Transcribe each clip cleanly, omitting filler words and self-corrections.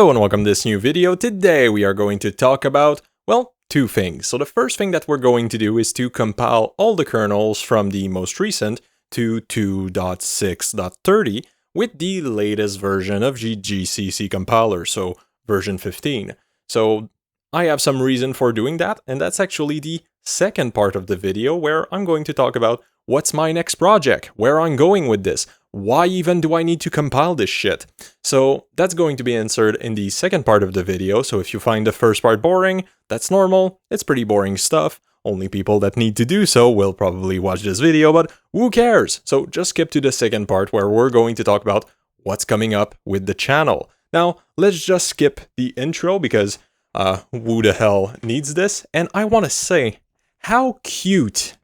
Hello and welcome to this new video. Today we are going to talk about, well, two things. So the first thing that we're going to do is to compile all the kernels from the most recent to 2.6.30 with the latest version of GCC compiler, so version 15. So I have some reason for doing that, and that's actually the second part of the video where I'm going to talk about what's my next project, where I'm going with this. Why even do I need to compile this shit? So that's going to be answered in the second part of the video, so if you find the first part boring, that's normal, it's pretty boring stuff. Only people that need to do so will probably watch this video, but who cares? So just skip to the second part where we're going to talk about what's coming up with the channel. Now, let's just skip the intro because who the hell needs this? And I want to say, how cute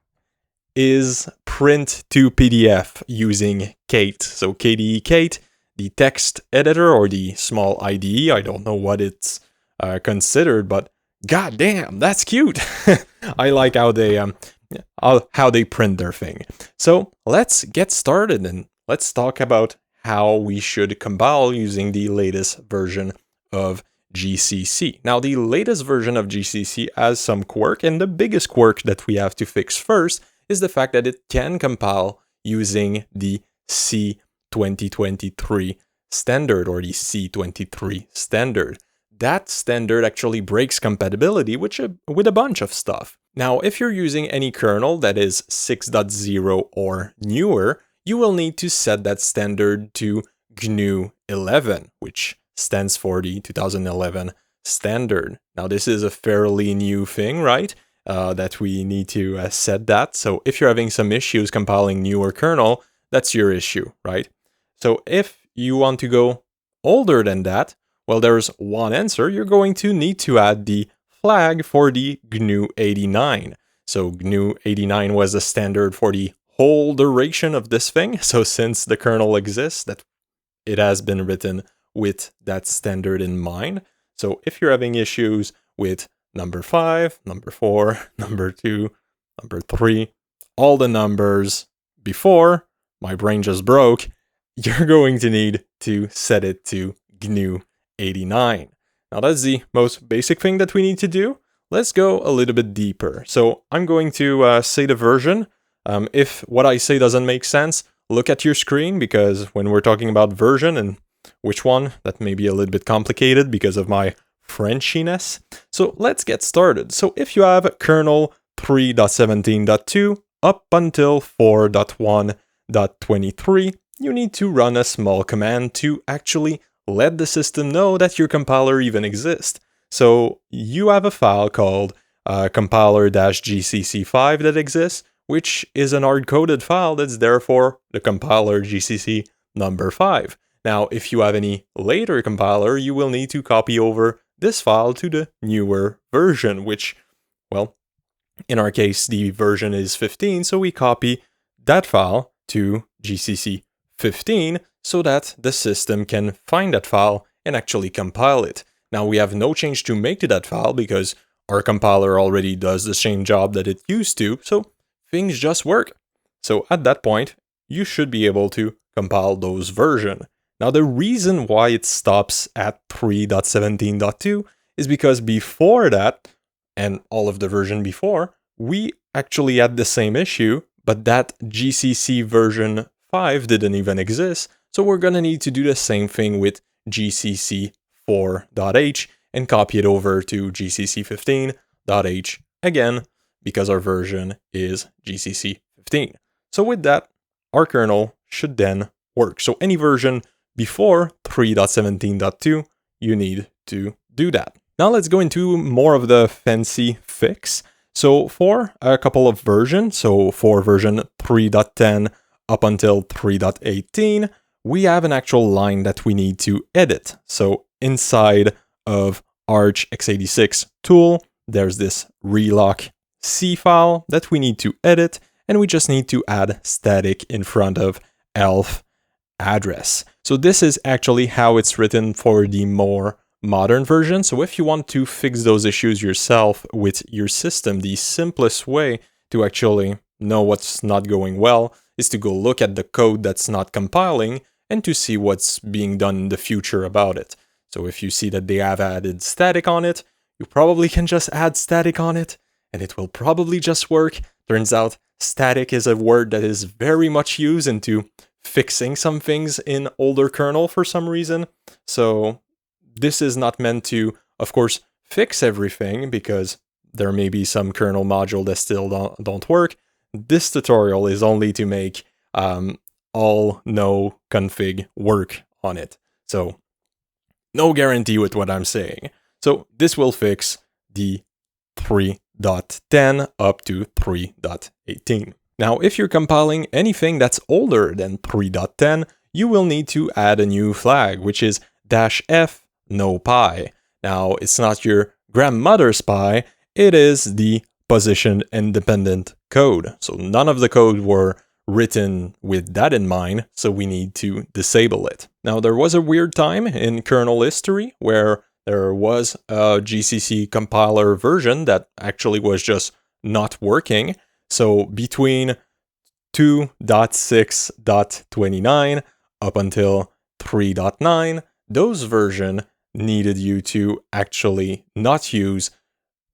is print to PDF using Kate. So KDE Kate, the text editor or the small IDE, I don't know what it's considered, but goddamn, that's cute. I like how they print their thing. So let's get started and let's talk about how we should compile using the latest version of GCC. Now, the latest version of GCC has some quirk, and the biggest quirk that we have to fix first is the fact that it can compile using the C2023 standard or the C23 standard. That standard actually breaks compatibility with a bunch of stuff. Now, if you're using any kernel that is 6.0 or newer, you will need to set that standard to GNU 11, which stands for the 2011 standard. Now, this is a fairly new thing, right? That we need to set that. So if you're having some issues compiling newer kernel, that's your issue, right? So if you want to go older than that, well, there's one answer. You're going to need to add the flag for the GNU 89. So GNU 89 was the standard for the whole duration of this thing. So since the kernel exists, that it has been written with that standard in mind. So if you're having issues with number 5, number 4, number 2, number 3, all the numbers before, my brain just broke, you're going to need to set it to GNU 89. Now that's the most basic thing that we need to do. Let's go a little bit deeper. So I'm going to say the version. If what I say doesn't make sense, look at your screen, because when we're talking about version and which one, that may be a little bit complicated because of my Frenchiness. So let's get started. So if you have kernel 3.17.2 up until 4.1.23, you need to run a small command to actually let the system know that your compiler even exists. So you have a file called compiler-gcc5 that exists, which is an hard-coded file that's therefore the compiler GCC number 5. Now, if you have any later compiler, you will need to copy over this file to the newer version, which, well, in our case, the version is 15, so we copy that file to GCC 15 so that the system can find that file and actually compile it. Now, we have no change to make to that file because our compiler already does the same job that it used to, so things just work. So at that point, you should be able to compile those versions. Now, the reason why it stops at 3.17.2 is because before that, and all of the version before, we actually had the same issue, but that GCC version 5 didn't even exist. So we're going to need to do the same thing with GCC 4.h and copy it over to GCC 15.h again, because our version is GCC 15. So with that, our kernel should then work. So any version before 3.17.2, you need to do that. Now let's go into more of the fancy fix. So for a couple of versions, so for version 3.10 up until 3.18, we have an actual line that we need to edit. So inside of Arch x86 tool, there's this reloc C file that we need to edit, and we just need to add static in front of elf address. So this is actually how it's written for the more modern version. So if you want to fix those issues yourself with your system, the simplest way to actually know what's not going well is to go look at the code that's not compiling and to see what's being done in the future about it. So if you see that they have added static on it, you probably can just add static on it, and it will probably just work. Turns out static is a word that is very much used into fixing some things in older kernel for some reason. So this is not meant to, of course, fix everything, because there may be some kernel module that still don't work. This tutorial is only to make all no config work on it. So no guarantee with what I'm saying. So this will fix the 3.10 up to 3.18. Now, if you're compiling anything that's older than 3.10, you will need to add a new flag, which is -f no pi. Now, it's not your grandmother's pi, it is the position independent code. So none of the code were written with that in mind, so we need to disable it. Now, there was a weird time in kernel history where there was a GCC compiler version that actually was just not working. So between 2.6.29 up until 3.9, those versions needed you to actually not use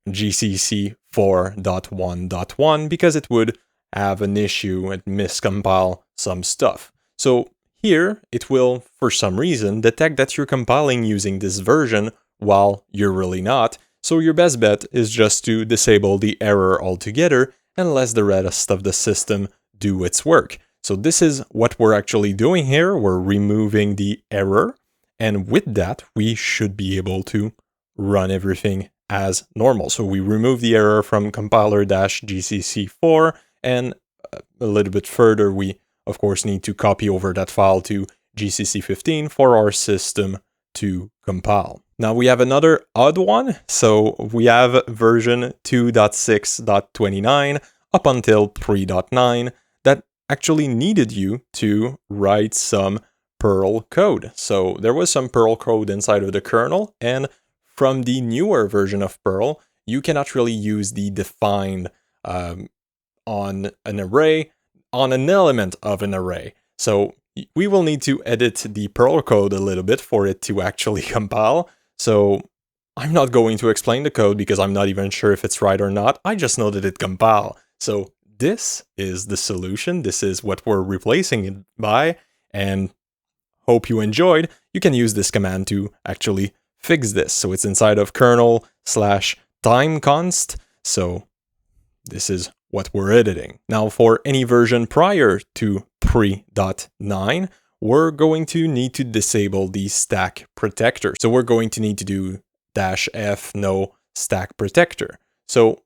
GCC 4.1.1 because it would have an issue and miscompile some stuff. So here, it will, for some reason, detect that you're compiling using this version while you're really not. So your best bet is just to disable the error altogether and let the rest of the system do its work. So this is what we're actually doing here. We're removing the error. And with that, we should be able to run everything as normal. So we remove the error from compiler-gcc4, and a little bit further, we of course need to copy over that file to GCC15 for our system to compile. Now we have another odd one. So we have version 2.6.29 up until 3.9 that actually needed you to write some Perl code. So there was some Perl code inside of the kernel, and from the newer version of Perl, you cannot really use the defined on an array, on an element of an array. So we will need to edit the Perl code a little bit for it to actually compile. So I'm not going to explain the code because I'm not even sure if it's right or not. I just know that it compile. So this is the solution. This is what we're replacing it by. And hope you enjoyed. You can use this command to actually fix this. So it's inside of kernel/timeconst. So this is what we're editing. Now for any version prior to 3.9, we're going to need to disable the stack protector. So we're going to need to do -f no stack protector. So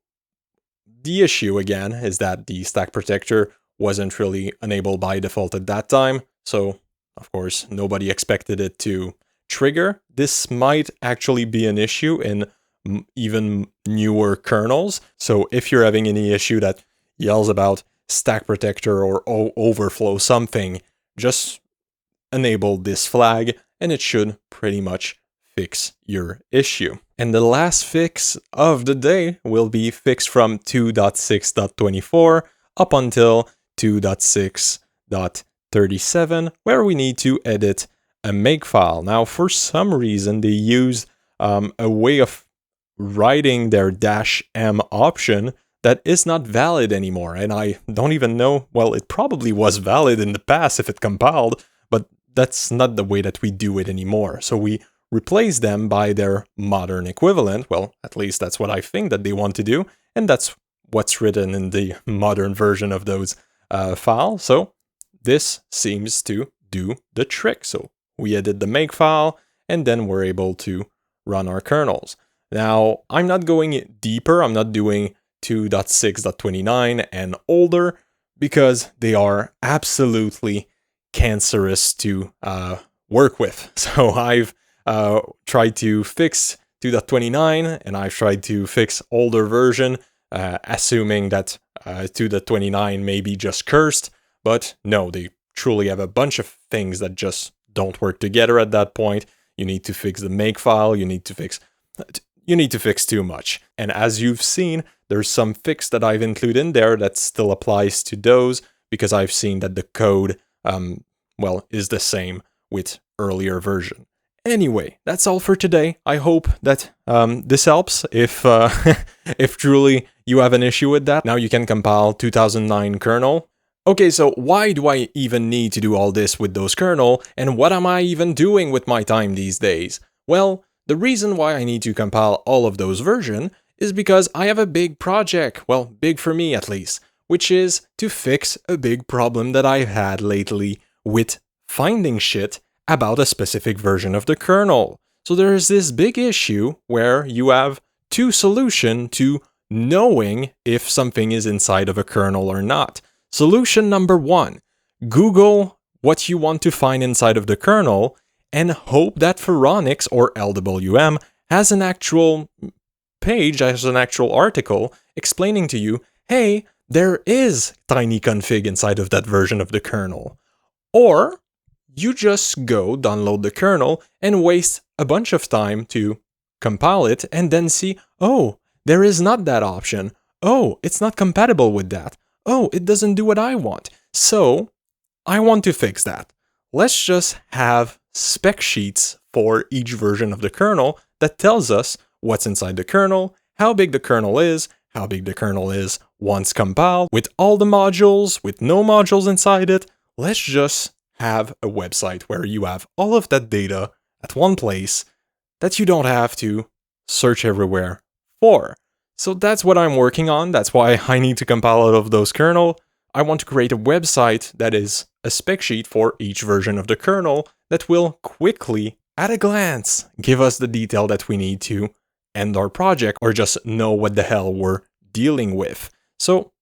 the issue again is that the stack protector wasn't really enabled by default at that time. So of course, nobody expected it to trigger. This might actually be an issue in even newer kernels. So if you're having any issue that yells about stack protector or overflow something, just enable this flag and it should pretty much fix your issue. And the last fix of the day will be fixed from 2.6.24 up until 2.6.37, where we need to edit a makefile. Now, for some reason, they use a way of writing their -m option that is not valid anymore. And I don't even know, well, it probably was valid in the past if it compiled, but that's not the way that we do it anymore. So we replace them by their modern equivalent. Well, at least that's what I think that they want to do. And that's what's written in the modern version of those files. So this seems to do the trick. So we edit the makefile, and then we're able to run our kernels. Now, I'm not going deeper. I'm not doing 2.6.29 and older because they are absolutely cancerous to work with. So I've tried to fix 2.29 and I've tried to fix older version, assuming that 2.29 may be just cursed, but no, they truly have a bunch of things that just don't work together at that point. You need to fix the makefile, you need to fix too much. And as you've seen, there's some fix that I've included in there that still applies to those because I've seen that the code, is the same with earlier version. Anyway, that's all for today. I hope that this helps. If if truly you have an issue with that, now you can compile 2009 kernel. Okay, so why do I even need to do all this with those kernel, and what am I even doing with my time these days? Well, the reason why I need to compile all of those versions is because I have a big project, well, big for me at least, which is to fix a big problem that I've had lately with finding shit about a specific version of the kernel. So there's this big issue where you have two solutions to knowing if something is inside of a kernel or not. Solution number one, Google what you want to find inside of the kernel and hope that Phoronix or LWM has an actual page, has an actual article explaining to you, hey, there is tinyconfig inside of that version of the kernel. Or you just go download the kernel and waste a bunch of time to compile it and then see, oh, there is not that option. Oh, it's not compatible with that. Oh, it doesn't do what I want. So I want to fix that. Let's just have spec sheets for each version of the kernel that tells us what's inside the kernel, how big the kernel is once compiled, with all the modules, with no modules inside it. Let's just have a website where you have all of that data at one place that you don't have to search everywhere for. So that's what I'm working on. That's why I need to compile out of those kernel. I want to create a website that is a spec sheet for each version of the kernel that will quickly, at a glance, give us the detail that we need to end our project or just know what the hell we're dealing with. So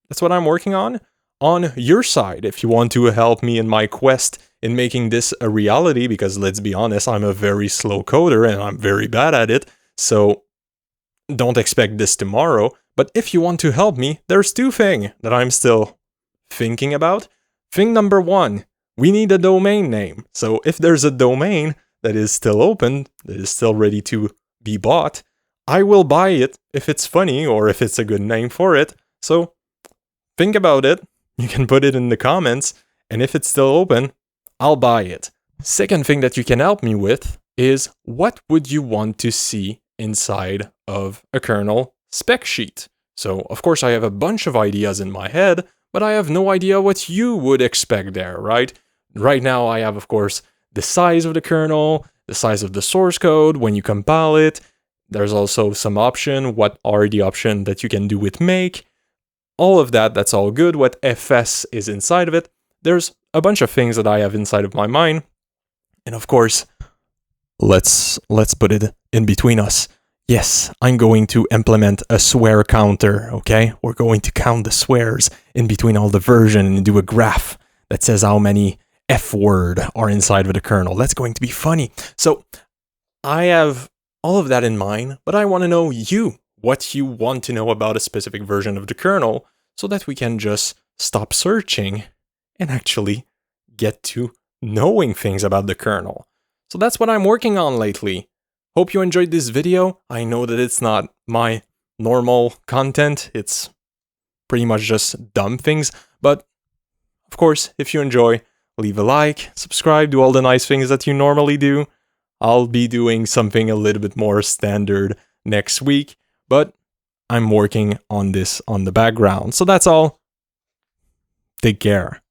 that's what I'm working on. On your side, if you want to help me in my quest in making this a reality, because let's be honest, I'm a very slow coder and I'm very bad at it, so don't expect this tomorrow. But if you want to help me, there's two things that I'm still thinking about. Thing number one, we need a domain name. So if there's a domain that is still open, that is still ready to be bought, I will buy it if it's funny or if it's a good name for it. So think about it. You can put it in the comments, and if it's still open, I'll buy it. Second thing that you can help me with is, what would you want to see inside of a kernel spec sheet? So of course I have a bunch of ideas in my head, but I have no idea what you would expect there, right? Right now I have, of course, the size of the kernel, the size of the source code when you compile it. There's also some option, what are the options that you can do with make. All of that, that's all good. What FS is inside of it. There's a bunch of things that I have inside of my mind. And of course, let's put it in between us. Yes, I'm going to implement a swear counter, okay? We're going to count the swears in between all the version and do a graph that says how many F word are inside of the kernel. That's going to be funny. So I have all of that in mind, but I want to know what you want to know about a specific version of the kernel so that we can just stop searching and actually get to knowing things about the kernel. So that's what I'm working on lately. Hope you enjoyed this video. I know that it's not my normal content. It's pretty much just dumb things. But of course, if you enjoy, leave a like, subscribe, do all the nice things that you normally do. I'll be doing something a little bit more standard next week, but I'm working on this on the background. So that's all. Take care.